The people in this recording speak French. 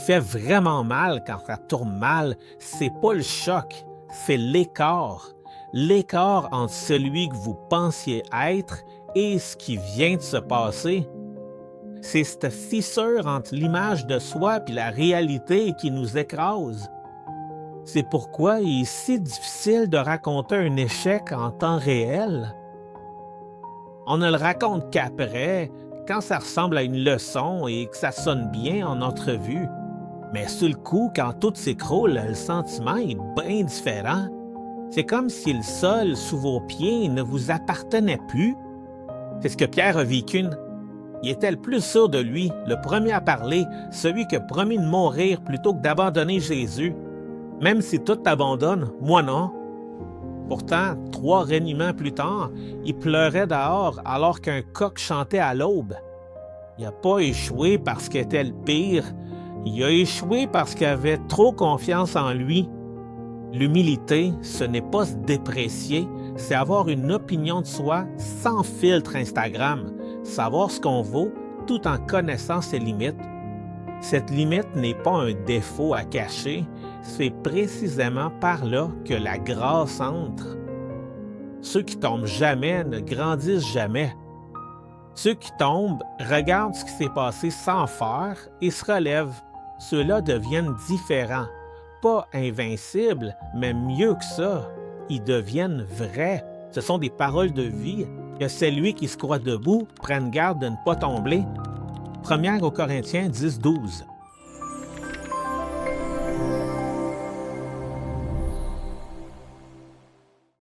fait vraiment mal quand ça tourne mal, c'est pas le choc, c'est l'écart. L'écart entre celui que vous pensiez être et ce qui vient de se passer. C'est cette fissure entre l'image de soi et la réalité qui nous écrase. C'est pourquoi il est si difficile de raconter un échec en temps réel. On ne le raconte qu'après, quand ça ressemble à une leçon et que ça sonne bien en entrevue. Mais sur le coup, quand tout s'écroule, le sentiment est bien différent. C'est comme si le sol sous vos pieds ne vous appartenait plus. C'est ce que Pierre a vécu. Il était le plus sûr de lui, le premier à parler, celui qui a promis de mourir plutôt que d'abandonner Jésus. Même si tout t'abandonne, moi non. Pourtant, 3 reniements plus tard, il pleurait dehors alors qu'un coq chantait à l'aube. Il n'a pas échoué parce qu'il était le pire. Il a échoué parce qu'il avait trop confiance en lui. L'humilité, ce n'est pas se déprécier, c'est avoir une opinion de soi sans filtre Instagram, savoir ce qu'on vaut tout en connaissant ses limites. Cette limite n'est pas un défaut à cacher, c'est précisément par là que la grâce entre. Ceux qui tombent jamais ne grandissent jamais. Ceux qui tombent regardent ce qui s'est passé sans faire et se relèvent. Ceux-là deviennent différents. Pas invincibles, mais mieux que ça, ils deviennent vrais. Ce sont des paroles de vie. Que celui qui se croit debout prenne garde de ne pas tomber. 1 Corinthiens 10, 12.